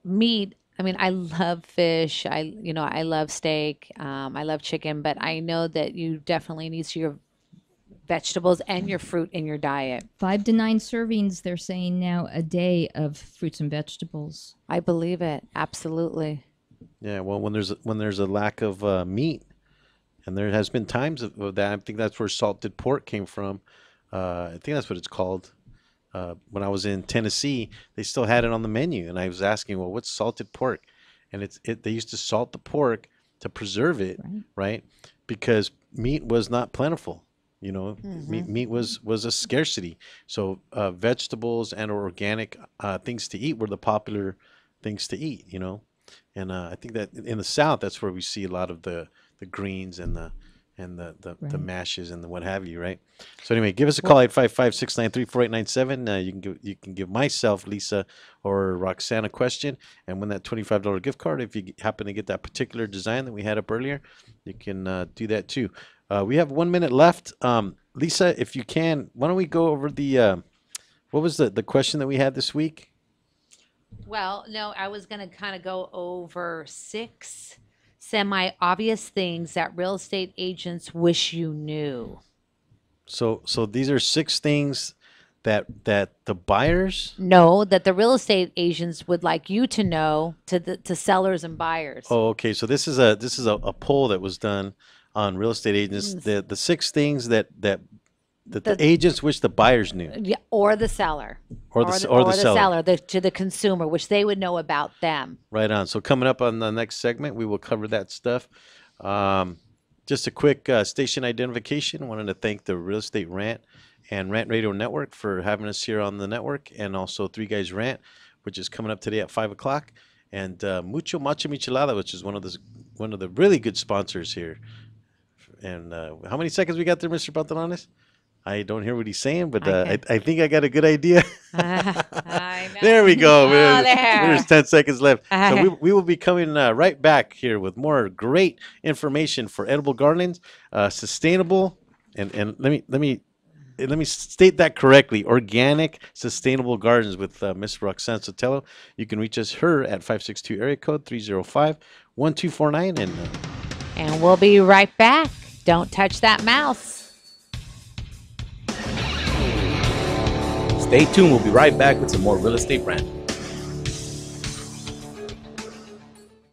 meat. I mean, I love fish. I love steak. I love chicken. But I know that you definitely need your vegetables and your fruit in your diet. 5 to 9 servings, they're saying now, a day of fruits and vegetables. I believe it. Absolutely. Yeah. Well, when there's a lack of meat, and there has been times of that. I think that's where salted pork came from. I think that's what it's called. When I was in Tennessee, they still had it on the menu, and I was asking, "Well, what's salted pork?" And they used to salt the pork to preserve it, right? Because meat was not plentiful. Meat was a scarcity. So vegetables and organic things to eat were the popular things to eat, you know. And I think that in the South, that's where we see a lot of the greens and the Right. mashes and the what have you, right? So anyway, give us a call 855-693-4897. You can give myself, Lisa, or Roxanne a question and win that $25 gift card. If you happen to get that particular design that we had up earlier, you can do that too. We have 1 minute left. Lisa, if you can, why don't we go over the what was the question that we had this week? Well, no, I was going to kind of go over 6 semi-obvious things that real estate agents wish you knew. So these are 6 things that the buyers. No, that the real estate agents would like you to know to sellers and buyers. Oh, okay. So this is a poll that was done on real estate agents. The 6 things that the agents wish the buyers knew. Yeah, or the seller. Or the seller. To the consumer, which they would know about them. Right on. So coming up on the next segment, we will cover that stuff. Just a quick station identification. Wanted to thank the Real Estate Rant and Rant Radio Network for having us here on the network, and also Three Guys Rant, which is coming up today at 5 o'clock, and Mucho Macho Michelada, which is one of the really good sponsors here. And how many seconds we got there, Mr. Pantalones? I don't hear what he's saying, but I think I got a good idea. I know. There we go. Oh, there. There's 10 seconds left. So we will be coming right back here with more great information for edible garlands, sustainable, and let me state that correctly. Organic, sustainable gardens with Miss Roxanne Sotelo. You can reach her at 562 area code 305-1249. And we'll be right back. Don't touch that mouse. Stay tuned. We'll be right back with some more Real Estate Rant.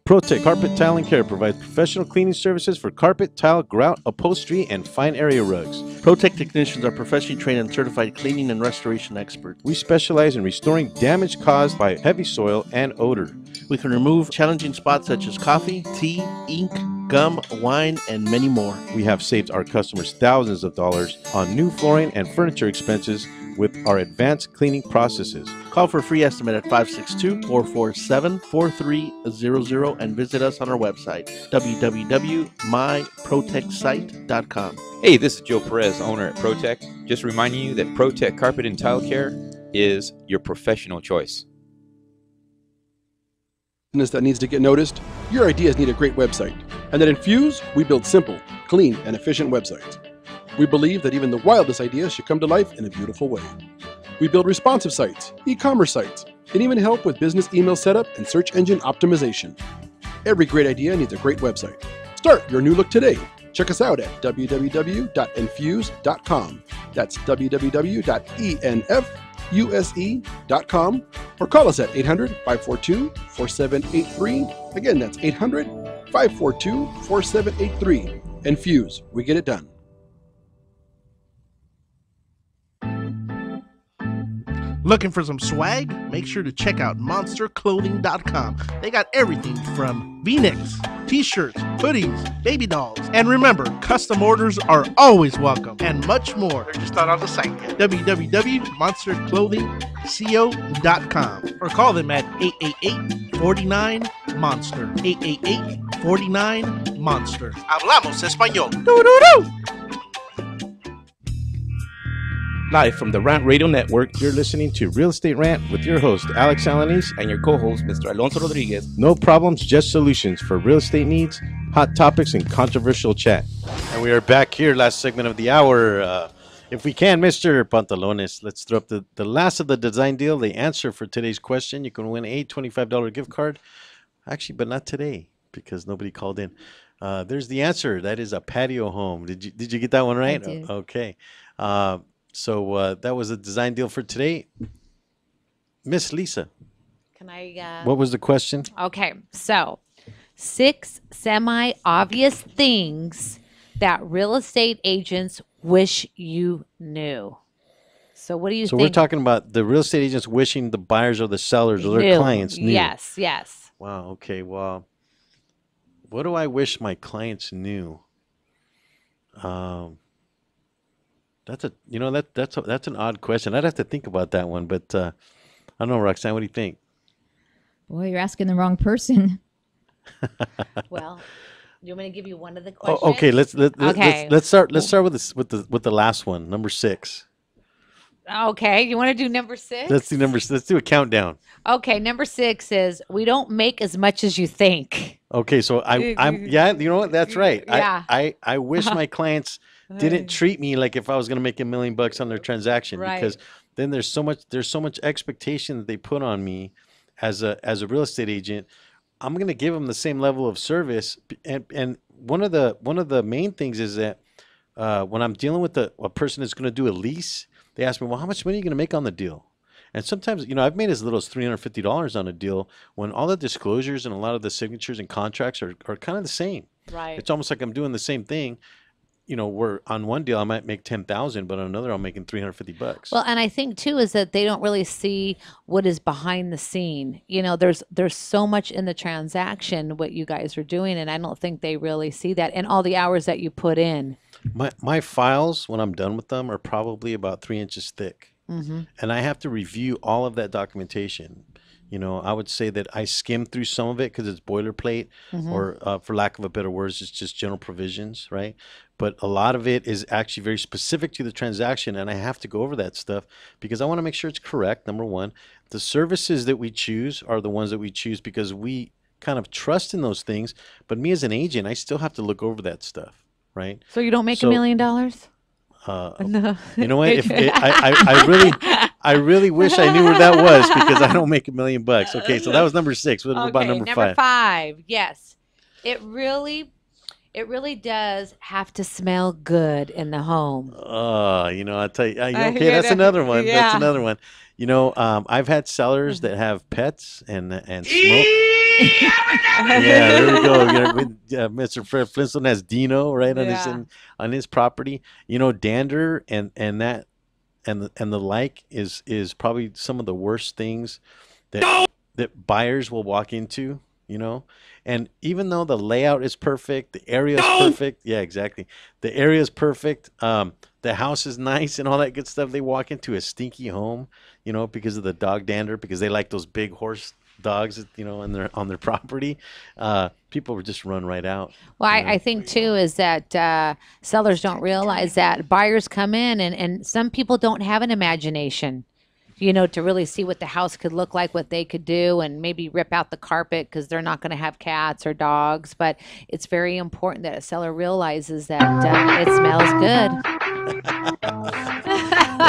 ProTech Carpet Tile and Care provides professional cleaning services for carpet, tile, grout, upholstery, and fine area rugs. ProTech technicians are professionally trained and certified cleaning and restoration experts. We specialize in restoring damage caused by heavy soil and odor. We can remove challenging spots such as coffee, tea, ink, gum, wine, and many more. We have saved our customers thousands of dollars on new flooring and furniture expenses with our advanced cleaning processes. Call for a free estimate at 562-447-4300 and visit us on our website, www.myprotectsite.com. Hey, this is Joe Perez, owner at ProTech. Just reminding you that ProTech Carpet and Tile Care is your professional choice. That needs to get noticed, your ideas need a great website. And at Infuse, we build simple, clean, and efficient websites. We believe that even the wildest ideas should come to life in a beautiful way. We build responsive sites, e-commerce sites, and even help with business email setup and search engine optimization. Every great idea needs a great website. Start your new look today. Check us out at www.infuse.com. That's www.enfuse.com, or call us at 800-542-4783. Again, that's 800-542-4783. Infuse, we get it done. Looking for some swag? Make sure to check out monsterclothing.com. They got everything from V-necks, t-shirts, hoodies, baby dolls. And remember, custom orders are always welcome, and much more. They're just not on the site yet. www.monsterclothingco.com, or call them at 888-49-MONSTER. 888-49-MONSTER. Hablamos español. Doo-doo-doo! Live from the Rant Radio Network, you're listening to Real Estate Rant with your host, Alex Alanis, and your co-host, Mr. Alonso Rodriguez. No problems, just solutions for real estate needs, hot topics, and controversial chat. And we are back here, last segment of the hour. If we can, Mr. Pantalones, let's throw up the last of the design deal, the answer for today's question. You can win a $25 gift card. Actually, but not today, because nobody called in. There's the answer. That is a patio home. Did you get that one right? I did. Okay. So that was a design deal for today. Miss Lisa, Can I? what was the question? Okay, so 6 semi-obvious things that real estate agents wish you knew. So what do you So think? we're talking about the real estate agents wishing the buyers or the sellers or their Knew. clients knew. Yes, yes. Wow. Okay. Well, what do I wish my clients knew? That's an odd question. I'd have to think about that one, but I don't know, Roxanne. What do you think? Boy, you're asking the wrong person. Well, you want me to give you one of the questions? Oh, okay, Okay. let's start with this with the last one, number 6. Okay, you want to do number 6? Let's do a countdown. Okay, number 6 is we don't make as much as you think. Okay, so I'm yeah, you know what? That's right. Yeah. I wish my clients didn't treat me like if I was going to make $1 million on their transaction, Right. because then there's so much expectation that they put on me as a real estate agent. I'm going to give them the same level of service, and one of the main things is that when I'm dealing with a person that's going to do a lease, they ask me, well, how much money are you going to make on the deal? And sometimes, I've made as little as $350 on a deal when all the disclosures and a lot of the signatures and contracts are kind of the same. Right. It's almost like I'm doing the same thing. Where on one deal I might make 10,000, but on another I'm making $350. Well, and I think too is that they don't really see what is behind the scene. There's so much in the transaction what you guys are doing, and I don't think they really see that and all the hours that you put in. My files, when I'm done with them, are probably about 3 inches thick. Mm-hmm. And I have to review all of that documentation. I would say that I skim through some of it because it's boilerplate, Mm-hmm. or for lack of a better words, it's just general provisions, right? But a lot of it is actually very specific to the transaction, and I have to go over that stuff because I want to make sure it's correct, number one. The services that we choose are the ones that we choose because we kind of trust in those things. But me as an agent, I still have to look over that stuff, right? So you don't make So- $1 million? No. You know what? I really wish I knew where that was because I don't make $1 million. Okay, so that was number 6. What about Okay, number 5? 5. Yes. It really does have to smell good in the home. I'll tell you. I Okay, hear that's that. another one. Yeah. That's another one. I've had sellers that have pets and smoke. Yeah, there we go. Mr. Fred Flintstone has Dino right Yeah. on his property. Dander and that and the like is probably some of the worst things that buyers will walk into. And even though the layout is perfect, the area is perfect. Yeah, exactly. The area is perfect. The house is nice and all that good stuff. They walk into a stinky home, because of the dog dander, because they like those big horse dogs, on their property. People would just run right out. Well, I think too is that sellers don't realize that buyers come in and some people don't have an imagination, to really see what the house could look like, what they could do, and maybe rip out the carpet because they're not going to have cats or dogs. But it's very important that a seller realizes that it smells good.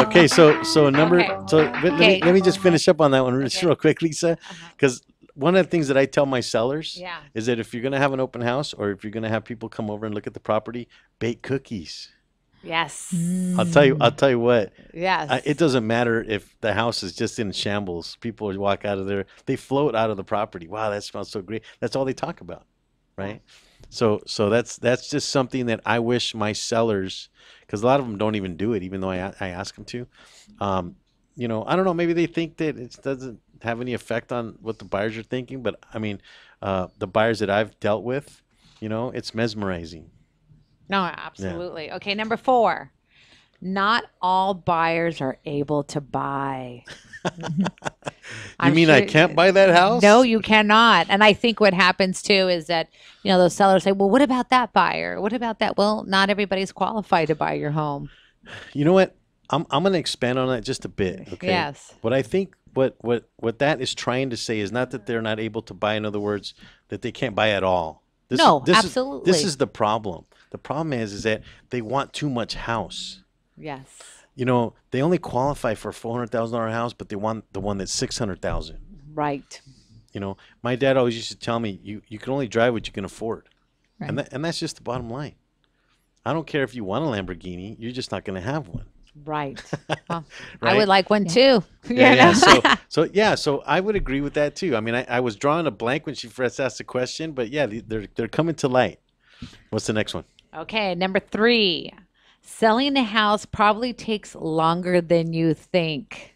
Okay, so number Okay. so but Okay. let me just finish up on that one just Okay. real quick, Lisa, because one of the things that I tell my sellers Yeah. is that if you're going to have an open house or if you're going to have people come over and look at the property, bake cookies. Yes. I'll tell you what. Yes. It doesn't matter if the house is just in shambles. People walk out of there, they float out of the property. Wow, that smells so great. That's all they talk about, right? So that's just something that I wish my sellers, because a lot of them don't even do it, even though I ask them to. I don't know. Maybe they think that it doesn't have any effect on what the buyers are thinking, but I mean, the buyers that I've dealt with, it's mesmerizing. No, absolutely. Okay, number 4. Not all buyers are able to buy. You mean I can't buy that house? No, you cannot. And I think what happens too is that, those sellers say, well, what about that buyer? What about that? Well, not everybody's qualified to buy your home. You know what? I'm going to expand on that just a bit. Okay. Yes. What I think what that is trying to say is not that they're not able to buy. In other words, that they can't buy at all. No, this absolutely. This is the problem. The problem is that they want too much house. Yes. They only qualify for a $400,000 house, but they want the one that's $600,000. Right. My dad always used to tell me, you can only drive what you can afford. Right. And that's just the bottom line. I don't care if you want a Lamborghini, you're just not going to have one. Right. Well, I Right? would like one too. Yeah. So I would agree with that too. I mean, I was drawing a blank when she first asked the question, but yeah, they're coming to light. What's the next one? Okay, number 3. Selling a house probably takes longer than you think.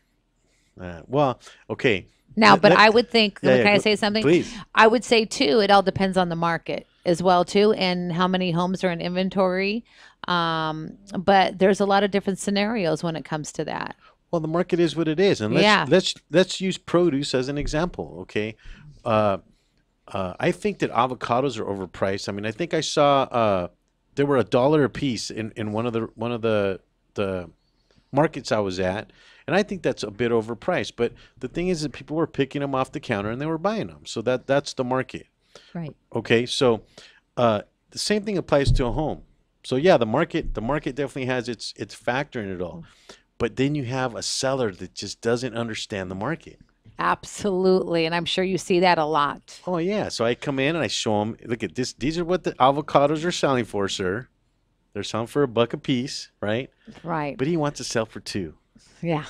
Well, okay. Now, but I would think, Yeah, can I go- say something? please. I would say too, it all depends on the market as well too, and how many homes are in inventory. But there's a lot of different scenarios when it comes to that. Well, the market is what it is, and Yeah. let's use produce as an example. Okay, I think that avocados are overpriced. I mean, I think I saw they were $1 a piece in one of the markets I was at, and I think that's a bit overpriced. But the thing is that people were picking them off the counter and they were buying them, so that's the market. Right. Okay, so the same thing applies to a home. So yeah, the market definitely has its factor in it all. But then you have a seller that just doesn't understand the market. Absolutely. And I'm sure you see that a lot. Oh yeah, so I come in and I show them, look at this. These are what the avocados are selling for, sir. They're selling for $1 a piece, right? Right. But he wants to sell for $2. Yeah.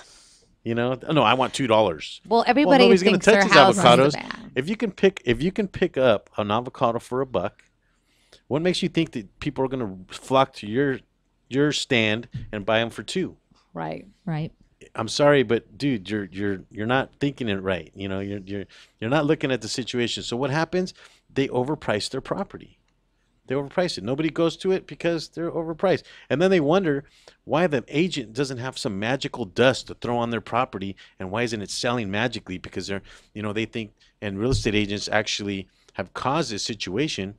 You know, no, I want $2. Well, everybody nobody's gonna thinks their touch these house is avocados. bad. If you can pick up an avocado for $1, what makes you think that people are going to flock to your stand and buy them for $2? Right. Right. I'm sorry, but dude, you're not thinking it right. You know, you're not looking at the situation. So what happens? They overprice their property. They overprice it. Nobody goes to it because they're overpriced. And then they wonder why the agent doesn't have some magical dust to throw on their property, and why isn't it selling magically? Because they think, and real estate agents actually have caused this situation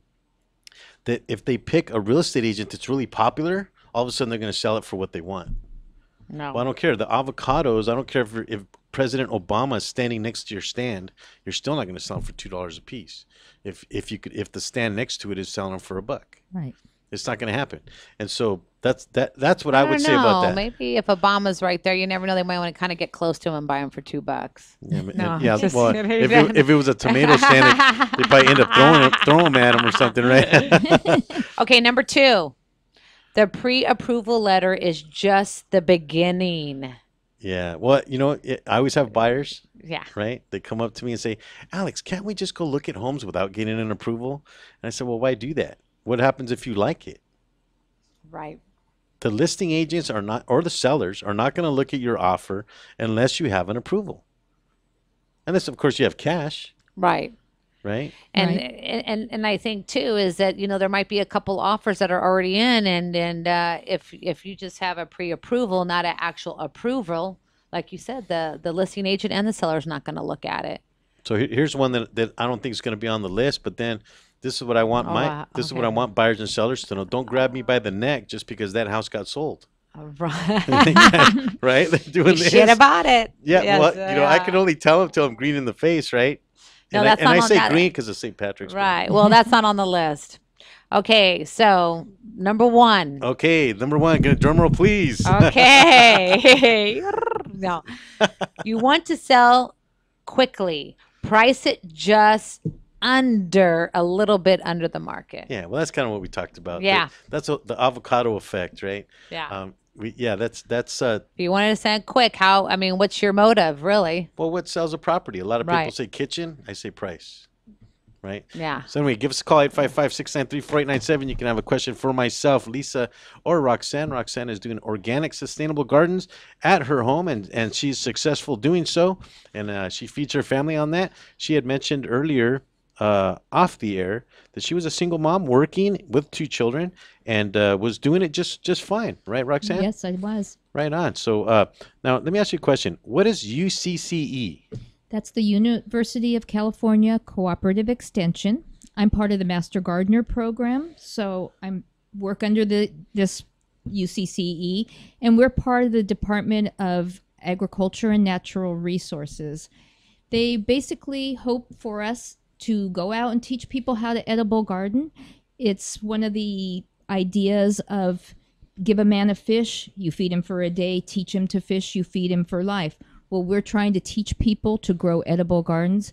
that if they pick a real estate agent that's really popular, all of a sudden they're going to sell it for what they want. No. Well, I don't care. The avocados, I don't care if President Obama is standing next to your stand, you're still not going to sell them for $2 a piece. If the stand next to it is selling them for $1. Right. It's not going to happen. And so that's what I would say don't about know. that. Maybe if Obama's right there, you never know. They might want to kind of get close to him and buy him for $2. Yeah, No, yeah. just Well, kidding. if it was a tomato stand, they probably end up throwing them at him or something, right? Okay, number 2. The pre-approval letter is just the beginning. Yeah. Well, I always have buyers. Yeah. Right? They come up to me and say, Alex, can't we just go look at homes without getting an approval? And I said, well, why do that? What happens if you like it? Right. The listing agents are not, or the sellers are not going to look at your offer unless you have an approval. Unless, of course, you have cash. Right. Right. And Right. and I think too is that there might be a couple offers that are already in, and if you just have a pre-approval, not an actual approval, like you said, the listing agent and the seller is not going to look at it. So here's one that I don't think is going to be on the list, but then this is what I want this is what I want buyers and sellers to know. Don't grab me by the neck just because that house got sold. Right. Right? They're doing this. Shit about it. Yeah. Yes, Well, I can only tell them till I'm green in the face, right? No, and that's I not on say that. green because of St. Patrick's Day. Right. Well, that's not on the list. Okay, so number 1. Okay, number 1, get a drum roll, please. Okay. No. You want to sell quickly. Price it just a little bit under the market. Yeah, well, that's kind of what we talked about. Yeah. That's the avocado effect, right? Yeah. That's If you wanted to sell quick, what's your motive, really? well, what sells a property? A lot of people Right. say kitchen, I say price. Right? Yeah. So anyway, give us a call, 855-693-4897. You can have a question for myself, Lisa, or Roxanne. Roxanne is doing organic, sustainable gardens at her home, and she's successful doing so, and she feeds her family on that. She had mentioned earlier off the air that she was a single mom working with 2 children and was doing it just fine. Right, Roxanne? Yes, I was. Right on. So now let me ask you a question. What is UCCE? That's the University of California Cooperative Extension. I'm part of the Master Gardener program, so I'm work under this UCCE, and we're part of the Department of Agriculture and Natural Resources. They basically hope for us to go out and teach people how to edible garden. It's one of the ideas of give a man a fish, you feed him for a day, teach him to fish, you feed him for life. Well, we're trying to teach people to grow edible gardens,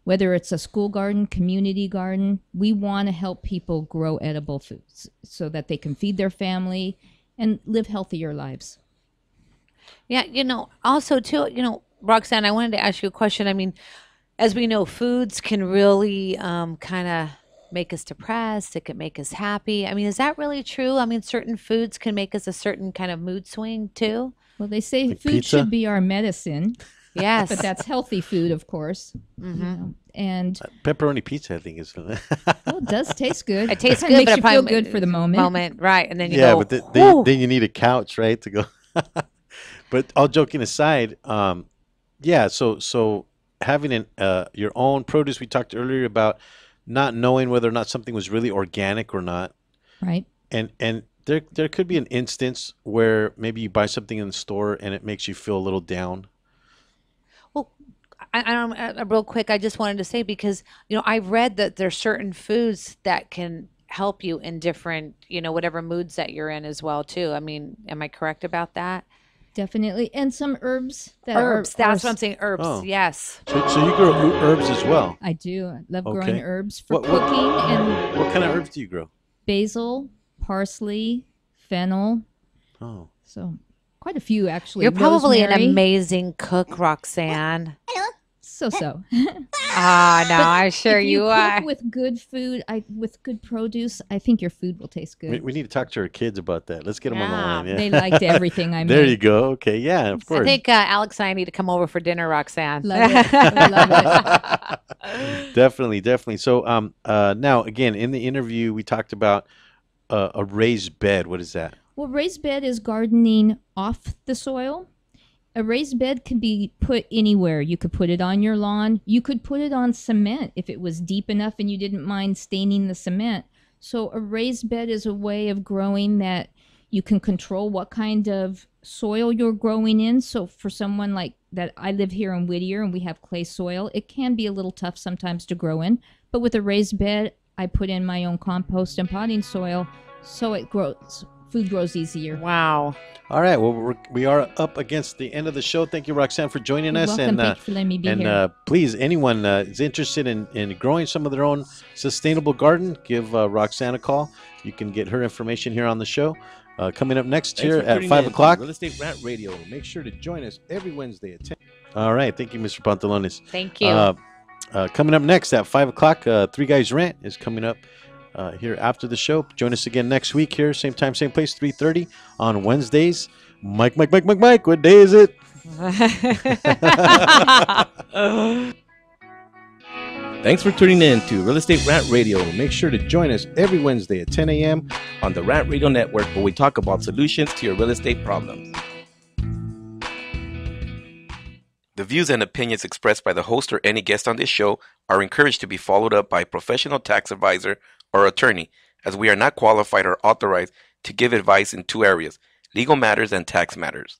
whether it's a school garden, community garden. We want to help people grow edible foods so that they can feed their family and live healthier lives. Yeah, also too, Roxanne, I wanted to ask you a question. As we know, foods can really kind of make us depressed. It can make us happy. Is that really true? Certain foods can make us a certain kind of mood swing too. Well, they say Like food pizza? should be our medicine, Yes. but that's healthy food, of course. And Pepperoni pizza, I think is. well, it does taste good. It tastes Kinda good, makes but you it feel probably- good for the moment. Right. And then you Yeah, go, but "Whew." then you need a couch, right, to go. But all joking aside, yeah. So having your own produce. We talked earlier about not knowing whether or not something was really organic or not. Right. And there could be an instance where maybe you buy something in the store and it makes you feel a little down. Well, I don't real quick. I just wanted to say because I've read that there's certain foods that can help you in different whatever moods that you're in as well too. I mean, am I correct about that? Definitely. And some herbs that That's what I'm saying. Herbs. Oh. Yes. So you grow herbs as well. I do. I love growing Okay. herbs for What- cooking and What kind of herbs do you grow? basil, parsley, fennel. Oh. So quite a few actually. You're probably an Rosemary. amazing cook, Roxanne. So. Ah, no, I'm sure If you you cook are. with good food, with good produce, I think your food will taste good. We need to talk to our kids about that. Let's get them on the line. Yeah. They liked everything I made. There you go. Okay. Yeah, of course. I think Alex and I need to come over for dinner, Roxanne. Love it. I love it. Definitely. So now again in the interview we talked about a raised bed. What is that? Well, raised bed is gardening off the soil. A raised bed can be put anywhere. You could put it on your lawn. You could put it on cement if it was deep enough and you didn't mind staining the cement. So a raised bed is a way of growing that you can control what kind of soil you're growing in. So for someone like that, I live here in Whittier and we have clay soil. It can be a little tough sometimes to grow in. But with a raised bed, I put in my own compost and potting soil so it grows. Food grows easier. Wow. All right. Well, we are up against the end of the show. Thank you, Roxanne, for joining us. Welcome. Thank you for letting me be here. Please, anyone is interested in growing some of their own sustainable garden, give Roxanne a call. You can get her information here on the show. Coming up next Thanks here for at tuning 5 in to o'clock. Real Estate Rant Radio. Make sure to join us every Wednesday at 10. All right. Thank you, Mr. Pantalones. Thank you. Coming up next at 5 o'clock, Three Guys Rant is coming up here after the show. Join us again next week here, same time, same place, 3:30 on Wednesdays. Mike, what day is it? Thanks for tuning in to Real Estate Rant Radio. Make sure to join us every Wednesday at 10 a.m. on the Rant Radio Network, where we talk about solutions to your real estate problems. The views and opinions expressed by the host or any guest on this show are encouraged to be followed up by a professional tax advisor or attorney, as we are not qualified or authorized to give advice in two areas: legal matters and tax matters.